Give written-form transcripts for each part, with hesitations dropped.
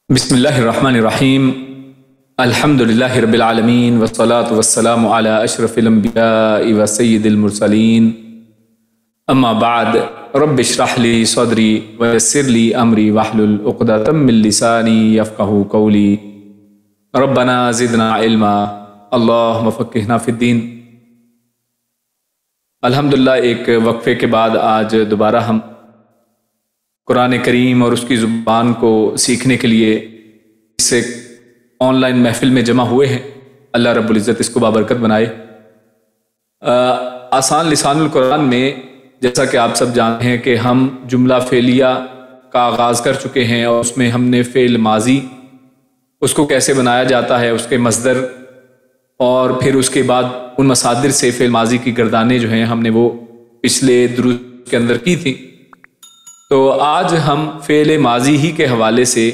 بسم اللہ الرحمن الرحیم الحمدللہ رب العالمین والصلاة والسلام علی اشرف الانبیاء وسید المرسلین اما بعد رب اشرح لی صدری ویسر لی امری واحلل عقدۃ من لسانی یفقہوا قولی ربنا زدنا علما اللہم فقہنا فی الدین۔ الحمدللہ ایک وقفے کے بعد آج دوبارہ ہم قرآن کریم اور اس کی زبان کو سیکھنے کے لیے اس ایک آن لائن محفل میں جمع ہوئے ہیں۔ اللہ رب العزت اس کو بابرکت بنائے۔ آسان لسان القرآن میں جیسا کہ آپ سب جانتے ہیں کہ ہم جملہ فعلیہ کا آغاز کر چکے ہیں، اور اس میں ہم نے فعل ماضی اس کو کیسے بنایا جاتا ہے، اس کے مصدر، اور پھر اس کے بعد ان مصادر سے فعل ماضی کی گردانیں جو ہیں ہم نے وہ پچھلے دروس کے اندر کی تھیں۔ تو آج ہم فعل ماضی ہی کے حوالے سے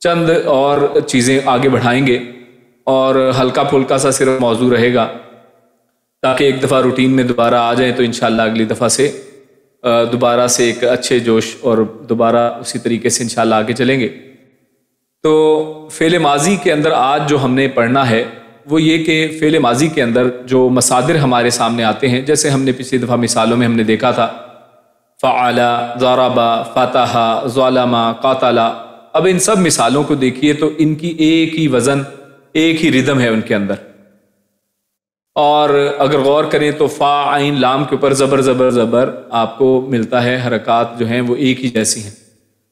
چند اور چیزیں آگے بڑھائیں گے، اور ہلکا پھلکا سا صرف موضوع رہے گا تاکہ ایک دفعہ روٹین میں دوبارہ آ جائیں تو انشاءاللہ اگلی دفعہ سے دوبارہ سے ایک اچھے جوش اور دوبارہ اسی طریقے سے انشاءاللہ آگے چلیں گے۔ تو فعل ماضی کے اندر آج جو ہم نے پڑھنا ہے وہ یہ کہ فعل ماضی کے اندر جو مصادر ہمارے سامنے آتے ہیں، جیسے ہم نے پچھلی دفعہ مثالوں میں ہم نے دیکھا تھا فعل، ضرب، فتح، ظلم، قاتل۔ اب ان سب مثالوں کو دیکھیے تو ان کی ایک ہی وزن، ایک ہی ردم ہے ان کے اندر، اور اگر غور کریں تو فا عین لام کے اوپر زبر زبر زبر آپ کو ملتا ہے، حرکات جو ہیں وہ ایک ہی جیسی ہیں۔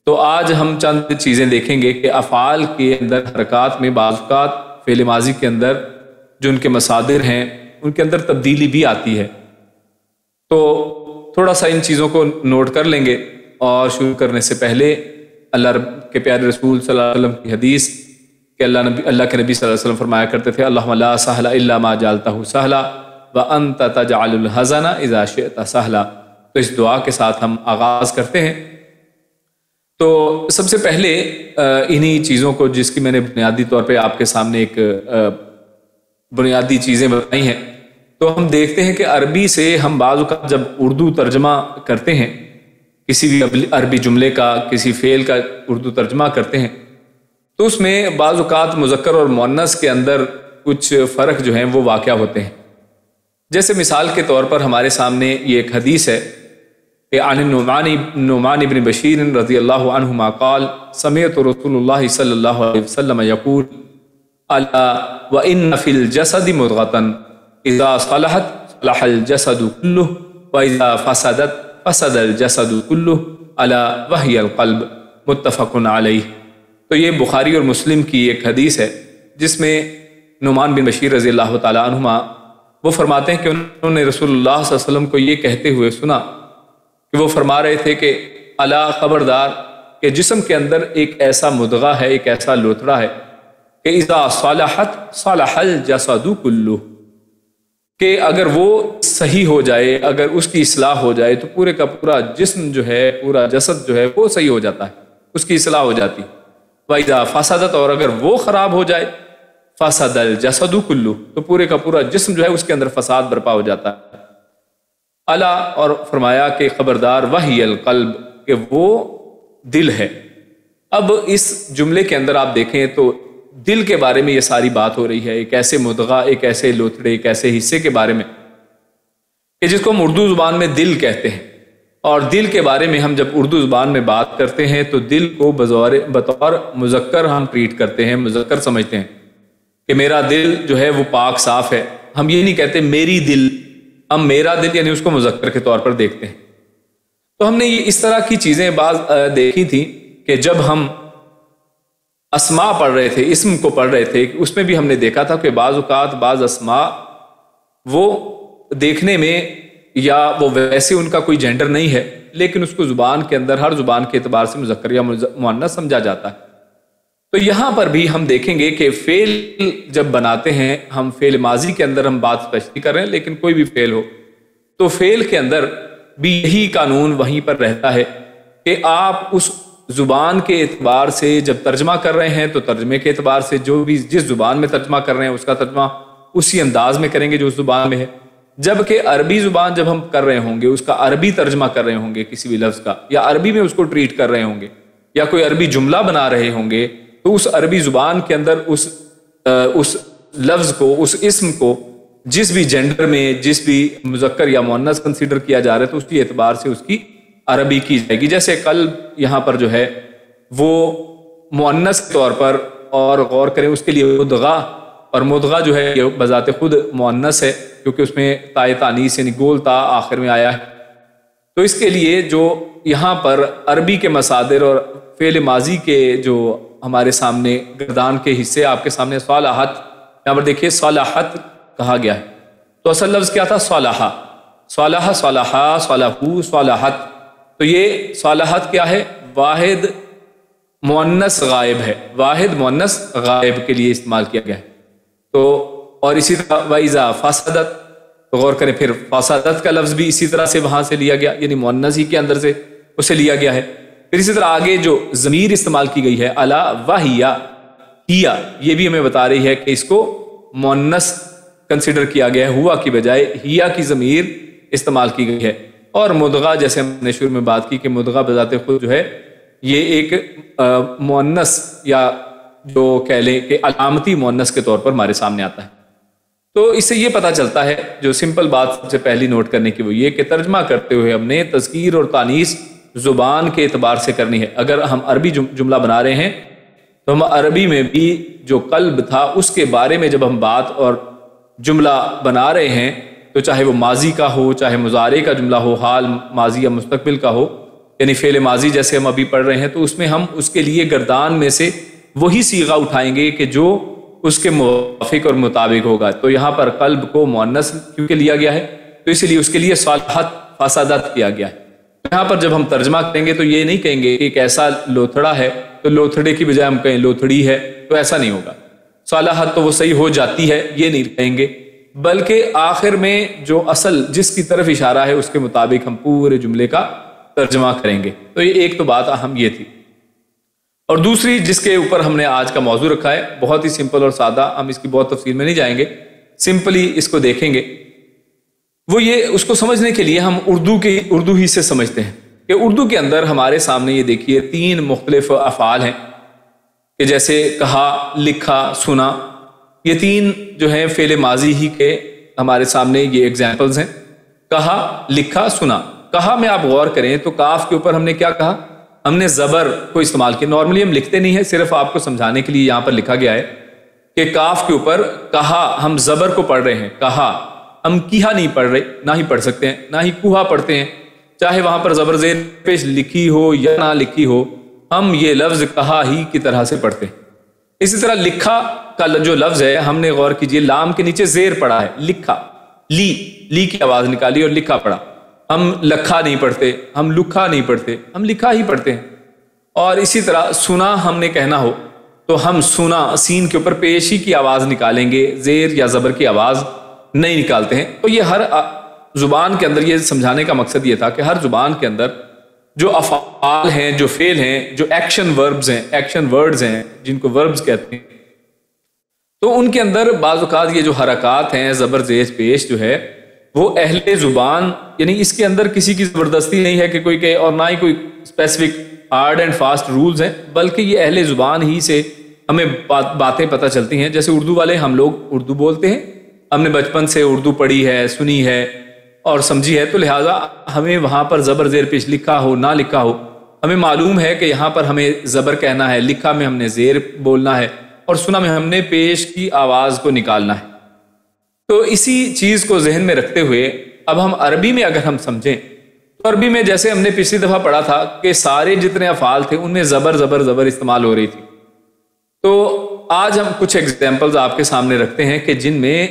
تو آج ہم چند چیزیں دیکھیں گے کہ افعال کے اندر حرکات میں بعض اوقات فعل ماضی کے اندر جو ان کے مصادر ہیں ان کے اندر تبدیلی بھی آتی ہے۔ تو تھوڑا سا ان چیزوں کو نوٹ کر لیں گے، اور شروع کرنے سے پہلے اللہ رب کے پیارے رسول صلی اللہ علیہ وسلم کی حدیث کہ اللہ کے نبی صلی اللہ علیہ وسلم فرمایا کرتے تھے اللہم لا سہل الا ما جعلتہ سہلا وانت تجعل الحزن اذا شئت سہلا۔ تو اس دعا کے ساتھ ہم آغاز کرتے ہیں۔ تو سب سے پہلے انہی چیزوں کو جس کی میں نے بنیادی طور پہ آپ کے سامنے ایک بنیادی چیزیں بتائی ہیں، تو ہم دیکھتے ہیں کہ عربی سے ہم بعض اوقات جب اردو ترجمہ کرتے ہیں کسی بھی عربی جملے کا، کسی فعل کا اردو ترجمہ کرتے ہیں، تو اس میں بعض اوقات مذکر اور مؤنث کے اندر کچھ فرق جو ہیں وہ واقع ہوتے ہیں۔ جیسے مثال کے طور پر ہمارے سامنے یہ ایک حدیث ہے کہ عن النعمان بن بشیر رضی اللہ عنہما قال سمعت رسول اللہ صلی اللہ علیہ وسلم یقول الا وان فی الجسد مضغۃ اذا صلحت صلح الجسد كله واذا فسدت فسد الجسد كله الا وهي القلب متفق علیہ۔ تو یہ بخاری اور مسلم کی ایک حدیث ہے جس میں نعمان بن بشیر رضی اللہ تعالی عنہما وہ فرماتے ہیں کہ انہوں نے رسول اللہ صلی اللہ علیہ وسلم کو یہ کہتے ہوئے سنا کہ وہ فرما رہے تھے کہ الا خبردار کہ جسم کے اندر ایک ایسا مدغہ ہے، ایک ایسا لوتھڑا ہے کہ اذا صلحت صلح الجسد كله، کہ اگر وہ صحیح ہو جائے، اگر اس کی اصلاح ہو جائے تو پورے کا پورا جسم جو ہے، پورا جسد جو ہے وہ صحیح ہو جاتا ہے، اس کی اصلاح ہو جاتی۔ وَإِذَا فَسَدَتْ، اور اگر وہ خراب ہو جائے، فَسَدَ الْجَسَدُ كُلُّهُ، تو پورے کا پورا جسم جو ہے اس کے اندر فساد برپا ہو جاتا ہے۔ الا، اور فرمایا کہ خبردار وَهِيَ الْقَلْبُ، کہ وہ دل ہے۔ اب اس جملے کے اندر آپ دیکھیں تو دل کے بارے میں یہ ساری بات ہو رہی ہے، ایک ایسے مدغہ، ایک ایسے لوتھڑے، ایک ایسے حصے کے بارے میں کہ جس کو ہم اردو زبان میں دل کہتے ہیں۔ اور دل کے بارے میں ہم جب اردو زبان میں بات کرتے ہیں تو دل کو بطور مذکر ہم ٹریٹ کرتے ہیں، مذکر سمجھتے ہیں کہ میرا دل جو ہے وہ پاک صاف ہے۔ ہم یہ نہیں کہتے میری دل، ہم میرا دل یعنی اس کو مذکر کے طور پر دیکھتے ہیں۔ تو ہم نے یہ اس طرح کی چیزیں بعض دیکھی تھی کہ جب ہم اسماء پڑھ رہے تھے، اسم کو پڑھ رہے تھے، اس میں بھی ہم نے دیکھا تھا کہ بعض اوقات بعض اسماء وہ دیکھنے میں یا وہ ویسے ان کا کوئی جینڈر نہیں ہے، لیکن اس کو زبان کے اندر ہر زبان کے اعتبار سے مذکر یا مؤنث سمجھا جاتا ہے۔ تو یہاں پر بھی ہم دیکھیں گے کہ فعل جب بناتے ہیں، ہم فعل ماضی کے اندر ہم بات تشریح کر رہے ہیں، لیکن کوئی بھی فعل ہو تو فعل کے اندر بھی یہی قانون وہیں پر رہتا ہے کہ آپ اس زبان کے اعتبار سے جب ترجمہ کر رہے ہیں تو ترجمے کے اعتبار سے جو بھی جس زبان میں ترجمہ کر رہے ہیں اس کا ترجمہ اسی انداز میں کریں گے جو اس زبان میں ہے۔ جبکہ عربی زبان جب ہم کر رہے ہوں گے، اس کا عربی ترجمہ کر رہے ہوں گے کسی بھی لفظ کا، یا عربی میں اس کو ٹریٹ کر رہے ہوں گے، یا کوئی عربی جملہ بنا رہے ہوں گے تو اس عربی زبان کے اندر اس لفظ کو، اس اسم کو جس بھی جینڈر میں، جس بھی مذکر یا مؤنث کنسیڈر کیا جا رہا ہے تو اس کی اعتبار سے اس کی عربی کی جائے گی. جیسے قلب یہاں پر جو ہے وہ مؤنث کے طور پر، اور غور کریں اس کے لیے مدغہ، اور مدغہ جو ہے یہ بذات خود مؤنث ہے کیونکہ اس میں تائے تانیث یعنی گول تا آخر میں آیا ہے. تو اس کے لیے جو یہاں پر عربی کے مصادر اور فعل ماضی کے جو ہمارے سامنے گردان کے حصے آپ کے سامنے، صالحت، یہاں پر دیکھیے صالحت کہا گیا ہے. تو اصل لفظ کیا تھا؟ صالحہ، صالحہ، صالحہ، صالحو، صالحت. تو یہ صالحت کیا ہے؟ واحد مؤنث غائب ہے، واحد مؤنث غائب کے لیے استعمال کیا گیا ہے. تو اور اسی طرح وَإِذَا فَسَدَتْ، تو غور کریں پھر فَسَدَتْ کا لفظ بھی اسی طرح سے وہاں سے لیا گیا، یعنی مؤنث ہی کے اندر سے اسے لیا گیا ہے. پھر اسی طرح آگے جو ضمیر استعمال کی گئی ہے الا وَهِيَ، ہیا، یہ بھی ہمیں بتا رہی ہے کہ اس کو مؤنث کنسیڈر کیا گیا ہے، ہوا کی بجائے ہیا کی ضمیر استعمال کی گئی ہے. اور مدغہ، جیسے ہم نے شروع میں بات کی کہ مدغہ بذات خود جو ہے یہ ایک مؤنث یا جو کہہ لیں کہ علامتی مؤنث کے طور پر ہمارے سامنے آتا ہے. تو اس سے یہ پتہ چلتا ہے، جو سمپل بات سب سے پہلی نوٹ کرنے کی وہ یہ کہ ترجمہ کرتے ہوئے ہم نے تذکیر اور تانیث زبان کے اعتبار سے کرنی ہے. اگر ہم عربی جملہ بنا رہے ہیں تو ہم عربی میں بھی جو قلب تھا اس کے بارے میں جب ہم بات اور جملہ بنا رہے ہیں تو چاہے وہ ماضی کا ہو، چاہے مضارع کا جملہ ہو، حال، ماضی یا مستقبل کا ہو، یعنی فعل ماضی جیسے ہم ابھی پڑھ رہے ہیں، تو اس میں ہم اس کے لیے گردان میں سے وہی صیغہ اٹھائیں گے کہ جو اس کے موافق اور مطابق ہوگا. تو یہاں پر قلب کو مؤنث کیونکہ لیا گیا ہے تو اس لیے اس کے لیے صالحت، فسادت کیا گیا ہے. یہاں پر جب ہم ترجمہ کریں گے تو یہ نہیں کہیں گے کہ ایک ایسا لوتھڑا ہے تو لوتھڑے کی بجائے ہم کہیں لوتھڑی ہے، تو ایسا نہیں ہوگا. صالحت تو وہ صحیح ہو جاتی ہے یہ نہیں کہیں گے، بلکہ آخر میں جو اصل جس کی طرف اشارہ ہے اس کے مطابق ہم پورے جملے کا ترجمہ کریں گے. تو یہ ایک تو بات اہم یہ تھی. اور دوسری جس کے اوپر ہم نے آج کا موضوع رکھا ہے، بہت ہی سمپل اور سادہ، ہم اس کی بہت تفصیل میں نہیں جائیں گے، سمپلی اس کو دیکھیں گے. وہ یہ اس کو سمجھنے کے لیے ہم اردو ہی سے سمجھتے ہیں کہ اردو کے اندر ہمارے سامنے یہ دیکھیے 3 مختلف افعال ہیں کہ جیسے کہا، لکھا، سنا. یہ 3 جو ہیں فعل ماضی ہی کے ہمارے سامنے یہ ایگزامپلز ہیں. کہا، لکھا، سنا. کہا میں آپ غور کریں تو کاف کے اوپر ہم نے کیا کہا؟ ہم نے زبر کو استعمال کیا. نارملی ہم لکھتے نہیں ہیں، صرف آپ کو سمجھانے کے لیے یہاں پر لکھا گیا ہے کہ کاف کے اوپر کہا، ہم زبر کو پڑھ رہے ہیں. کہا، ہم کیہا نہیں پڑھ رہے، نہ ہی پڑھ سکتے ہیں، نہ ہی کوہا پڑھتے ہیں، چاہے وہاں پر زبر زیر پیش لکھی ہو یا نہ لکھی ہو، ہم یہ لفظ کہا ہی کی طرح سے پڑھتے ہیں. اسی طرح لکھا کا جو لفظ ہے ہم نے غور کیجئے لام کے نیچے زیر پڑا ہے، لکھا، لی کی آواز نکالی اور لکھا پڑا. ہم لکھا نہیں پڑھتے، ہم لکھا نہیں پڑھتے، ہم لکھا ہی پڑھتے ہیں. اور اسی طرح سنا ہم نے کہنا ہو تو ہم سنا سین کے اوپر پیشی کی آواز نکالیں گے، زیر یا زبر کی آواز نہیں نکالتے ہیں. تو یہ ہر زبان کے اندر یہ سمجھانے کا مقصد یہ تھا کہ ہر زبان کے اندر جو افعال ہیں، جو فعل ہیں، جو ایکشن وربز ہیں، ایکشن ورڈز ہیں جن کو وربز کہتے ہیں، تو ان کے اندر بعض اوقات یہ جو حرکات ہیں، زبر زیر پیش جو ہے وہ اہل زبان، یعنی اس کے اندر کسی کی زبردستی نہیں ہے کہ کوئی کہ، اور نہ ہی کوئی specific hard and fast rules ہیں، بلکہ یہ اہل زبان ہی سے ہمیں باتیں پتہ چلتی ہیں. جیسے اردو والے ہم لوگ اردو بولتے ہیں، ہم نے بچپن سے اردو پڑھی ہے، سنی ہے اور سمجھی ہے، تو لہٰذا ہمیں وہاں پر زبر زیر پیش لکھا ہو نہ لکھا ہو، ہمیں معلوم ہے کہ یہاں پر ہمیں زبر کہنا ہے، لکھا میں ہم نے زیر بولنا ہے، اور سنا میں ہم نے پیش کی آواز کو نکالنا ہے. تو اسی چیز کو ذہن میں رکھتے ہوئے اب ہم عربی میں اگر ہم سمجھیں تو عربی میں جیسے ہم نے پچھلی دفعہ پڑھا تھا کہ سارے جتنے افعال تھے ان میں زبر زبر زبر استعمال ہو رہی تھی. تو آج ہم کچھ ایگزامپلز آپ کے سامنے رکھتے ہیں کہ جن میں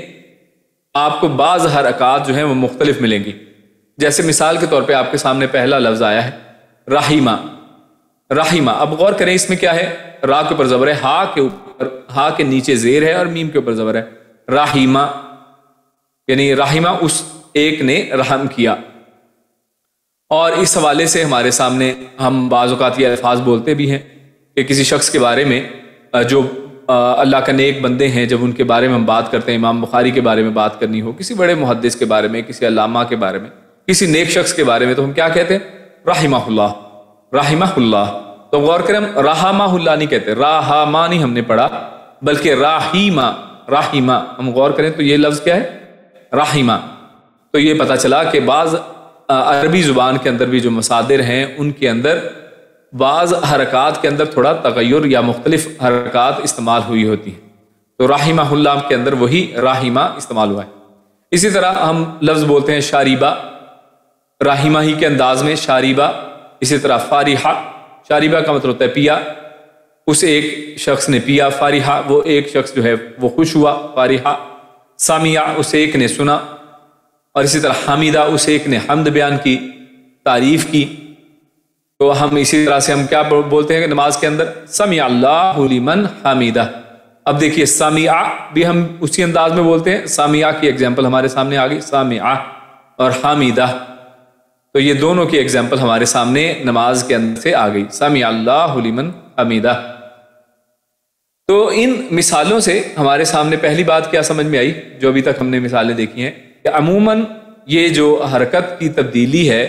آپ کو بعض حرکات جو ہیں وہ مختلف ملیں گی. جیسے مثال کے طور پہ آپ کے سامنے پہلا لفظ آیا ہے رحیمہ. رحیمہ، اب غور کریں اس میں کیا ہے؟ را کے اوپر زبر ہے، ہا کے اوپر، ہا کے نیچے زیر ہے اور میم کے اوپر زبر ہے. رحیمہ یعنی رحیمہ اس ایک نے رحم کیا. اور اس حوالے سے ہمارے سامنے ہم بعض اوقات یہ الفاظ بولتے بھی ہیں کہ کسی شخص کے بارے میں جو اللہ کا نیک بندے ہیں، جب ان کے بارے میں ہم بات کرتے ہیں، امام بخاری کے بارے میں بات کرنی ہو، کسی بڑے محدث کے بارے میں، کسی علامہ کے بارے میں، کسی نیک شخص کے بارے میں، تو ہم کیا کہتے ہیں؟ رحمہ اللہ، رحمہ اللہ. تو غور کریں، ہم رحمہ اللہ نہیں کہتے، راہما نہیں ہم نے پڑھا بلکہ راہیما، راہیما ہم غور کریں تو یہ لفظ کیا ہے؟ راہیما۔ تو یہ پتہ چلا کہ بعض عربی زبان کے اندر بھی جو مصادر ہیں ان کے اندر بعض حرکات کے اندر تھوڑا تغیر یا مختلف حرکات استعمال ہوئی ہوتی ہیں، تو راہمہ اللہ کے اندر وہی راہیمہ استعمال ہوا ہے۔ اسی طرح ہم لفظ بولتے ہیں شاریبہ، راہیمہ ہی کے انداز میں شاریبہ۔ اسی طرح فارحہ، شاریبہ کا مطلب ہوتا ہے پیا، اس ایک شخص نے پیا، فارحہ وہ ایک شخص جو ہے وہ خوش ہوا، فارحہ۔ سامعہ اس ایک نے سنا، اور اسی طرح حمیدہ اس ایک نے حمد بیان کی، تعریف کی۔ تو ہم اسی طرح سے ہم کیا بولتے ہیں کہ نماز کے اندر سمع اللہ لمن حمیدہ۔ اب دیکھیے سامعہ بھی ہم اسی انداز میں بولتے ہیں، سامعہ کی ایگزامپل ہمارے سامنے آ گئی، سامعہ اور حمیدہ، تو یہ دونوں کی ایگزامپل ہمارے سامنے نماز کے اندر سے آ گئی، سمع اللہ لمن حمیدہ۔ تو ان مثالوں سے ہمارے سامنے پہلی بات کیا سمجھ میں آئی جو ابھی تک ہم نے مثالیں دیکھی ہیں، کہ عموماً یہ جو حرکت کی تبدیلی ہے،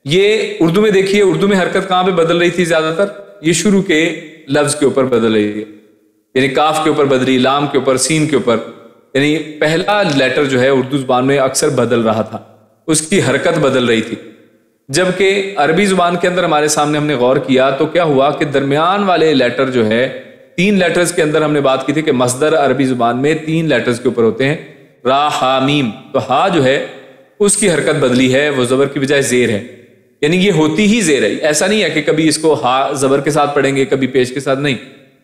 یہ اردو میں دیکھیے، اردو میں حرکت کہاں پہ بدل رہی تھی زیادہ تر؟ یہ شروع کے لفظ کے اوپر بدل رہی تھی، یعنی کاف کے اوپر بدلی، لام کے اوپر، سین کے اوپر، یعنی پہلا لیٹر جو ہے اردو زبان میں اکثر بدل رہا تھا، اس کی حرکت بدل رہی تھی۔ جبکہ عربی زبان کے اندر ہمارے سامنے ہم نے غور کیا تو کیا ہوا کہ درمیان والے لیٹر جو ہے، 3 لیٹرز کے اندر ہم نے بات کی تھی کہ مصدر عربی زبان میں 3 لیٹرز کے اوپر ہوتے ہیں، را ہا میم، تو ہا جو ہے اس کی حرکت بدلی ہے، وہ زبر کی بجائے زیر ہے، یعنی یہ ہوتی ہی زیر ہے۔ ایسا نہیں ہے کہ کبھی اس کو ہا زبر کے ساتھ پڑھیں گے کبھی پیش کے ساتھ، نہیں،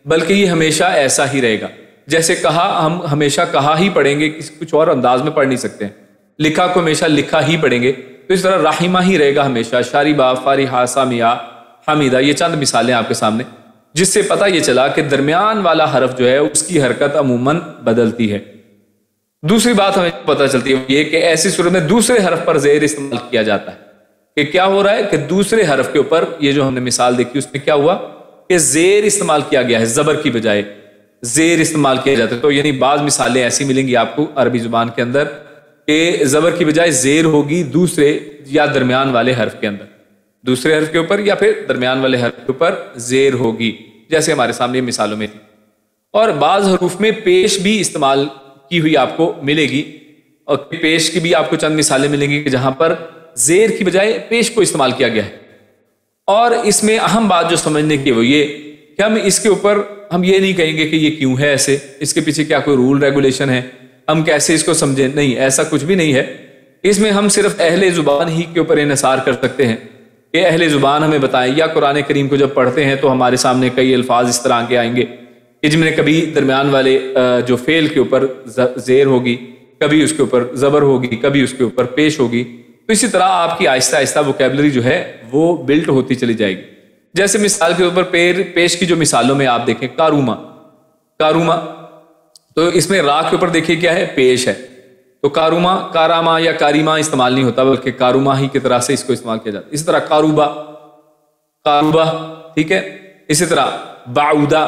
بلکہ یہ ہمیشہ ایسا ہی رہے گا۔ جیسے کہا ہم ہمیشہ کہا ہی پڑھیں گے، کچھ اور انداز میں پڑھ نہیں سکتے ہیں، لکھا کو ہمیشہ لکھا ہی پڑھیں گے، تو اس طرح راہمہ ہی رہے گا ہمیشہ، شاربہ، فارحہ، سامعہ، حمیدہ۔ یہ چند مثالیں آپ کے سامنے، جس سے پتہ یہ چلا کہ درمیان والا حرف جو ہے اس کی حرکت عموماً بدلتی ہے۔ دوسری بات ہمیں پتہ چلتی ہے یہ کہ ایسی صورت میں دوسرے حرف پر زیر استعمال کیا جاتا ہے، کہ کیا ہو رہا ہے کہ دوسرے حرف کے اوپر، یہ جو ہم نے مثال دیکھی اس میں کیا ہوا کہ زیر استعمال کیا گیا ہے، زبر کی بجائے زیر استعمال کیا جاتا ہے۔ تو یعنی بعض مثالیں ایسی ملیں گی آپ کو عربی زبان کے اندر کہ زبر کی بجائے زیر ہوگی دوسرے یا درمیان والے حرف کے اندر، دوسرے حرف کے اوپر یا پھر درمیان والے حرف کے اوپر زیر ہوگی، جیسے ہمارے سامنے مثالوں میں تھی۔ اور بعض حروف میں پیش بھی استعمال کی ہوئی آپ کو ملے گی، اور پیش کی بھی آپ کو چند مثالیں ملیں گی کہ جہاں پر زیر کی بجائے پیش کو استعمال کیا گیا ہے۔ اور اس میں اہم بات جو سمجھنے کی وہ یہ کہ ہم اس کے اوپر ہم یہ نہیں کہیں گے کہ یہ کیوں ہے ایسے، اس کے پیچھے کیا کوئی رول ریگولیشن ہے، ہم کیسے اس کو سمجھیں، نہیں، ایسا کچھ بھی نہیں ہے۔ اس میں ہم صرف اہل زبان ہی کے اوپر انحصار کر سکتے ہیں کہ اہل زبان ہمیں بتائیں، یا قرآن کریم کو جب پڑھتے ہیں تو ہمارے سامنے کئی الفاظ اس طرح کے آئیں گے کہ جن میں کبھی درمیان والے جو فعل کے اوپر زیر ہوگی، کبھی اس کے اوپر زبر ہوگی، کبھی اس کے اوپر پیش ہوگی۔ تو اسی طرح آپ کی آہستہ آہستہ ووکیبلری جو ہے وہ بلٹ ہوتی چلی جائے گی۔ جیسے مثال کے اوپر پیش کی جو مثالوں میں آپ دیکھیں، کاروما، کاروما، تو اس میں را کے اوپر دیکھیے کیا ہے، پیش ہے، تو کاروما، کاراما یا کاریما استعمال نہیں ہوتا بلکہ کاروما ہی کی طرح سے اس کو استعمال کیا جاتا ہے۔ اسی طرح کاروبا، کاروبا، ٹھیک ہے۔ اسی طرح باعودہ،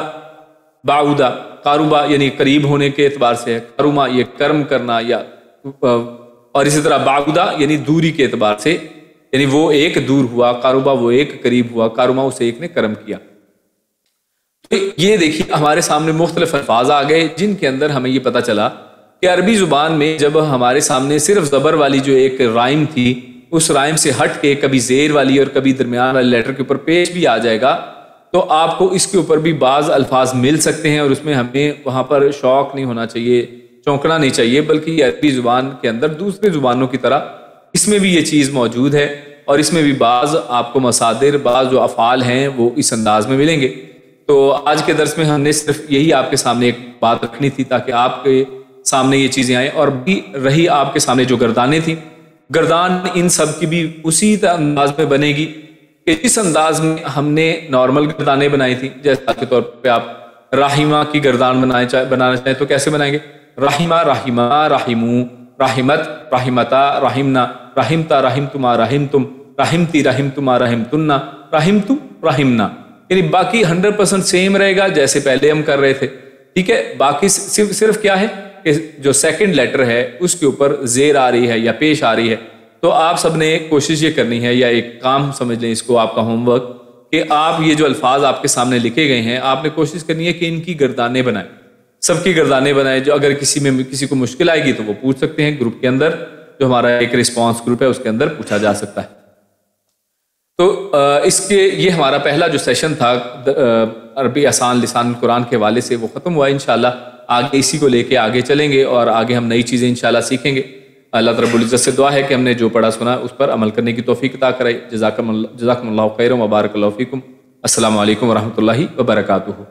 باعودہ، کاروبا یعنی قریب ہونے کے اعتبار سے ہے، کاروما یہ کرم کرنا، یا اور اسی طرح باعودہ یعنی دوری کے اعتبار سے، یعنی وہ ایک دور ہوا، کاروبا وہ ایک قریب ہوا، کاروما اسے ایک نے کرم کیا۔ تو یہ دیکھیے ہمارے سامنے مختلف الفاظ آ گئے جن کے اندر ہمیں یہ پتہ چلا کہ عربی زبان میں جب ہمارے سامنے صرف زبر والی جو ایک رائم تھی، اس رائم سے ہٹ کے کبھی زیر والی اور کبھی درمیان والے لیٹر کے اوپر پیش بھی آ جائے گا، تو آپ کو اس کے اوپر بھی بعض الفاظ مل سکتے ہیں، اور اس میں ہمیں وہاں پر شوق نہیں ہونا چاہیے، چونکنا نہیں چاہیے، بلکہ یہ عربی زبان کے اندر دوسرے زبانوں کی طرح اس میں بھی یہ چیز موجود ہے، اور اس میں بھی بعض آپ کو مصادر، بعض جو افعال ہیں وہ اس انداز میں ملیں گے۔ تو آج کے درس میں ہم نے صرف یہی آپ کے سامنے ایک بات رکھنی تھی تاکہ آپ کے سامنے یہ چیزیں آئیں، اور بھی رہی آپ کے سامنے جو گردانیں تھیں، گردان ان سب کی بھی اسی انداز میں بنے گی کہ جس انداز میں ہم نے نارمل گردانیں بنائی تھیں۔ جیسا کے طور پہ آپ راہمہ کی گردان بنانا چاہیں تو کیسے بنائیں گے؟ راہمہ، راہمہ، راہمو، راہمت، راہمتا، راہمنا، راہمتا، راہمتما، راہمتم، راہمتی، راہمتما، راہمتنا، راہمتم، راہمنا، یعنی باقی 100% سیم رہے گا جیسے پہلے ہم کر رہے تھے، ٹھیک ہے۔ باقی صرف کیا ہے کہ جو سیکنڈ لیٹر ہے اس کے اوپر زیر آ رہی ہے یا پیش آ رہی ہے۔ تو آپ سب نے کوشش یہ کرنی ہے، یا ایک کام سمجھ لیں اس کو، آپ کا ہوم ورک، کہ آپ یہ جو الفاظ آپ کے سامنے لکھے گئے ہیں آپ نے کوشش کرنی ہے کہ ان کی گردانیں بنائیں، سب کی گردانیں بنائیں. جو اگر کسی کو مشکل آئے گی تو وہ پوچھ سکتے ہیں گروپ کے اندر، جو ہمارا ایک رسپانس گروپ ہے اس کے اندر پوچھا جا سکتا ہے. تو یہ ہمارا پہلا جو سیشن تھا عربی آسان لسان القرآن کے حوالے سے وہ ختم ہوا. انشاءاللہ آگے اسی کو لے کے آگے چلیں گے اور آگے ہم نئی چیزیں انشاءاللہ سیکھیں گے. اللہ رب العزت سے دعا ہے کہ ہم نے جو پڑھا سنا اس پر عمل کرنے کی توفیق عطا کرائے. جزاکم اللہ خیر و بارک اللہ فیکم. السلام علیکم ورحمۃ اللہ وبرکاتہ.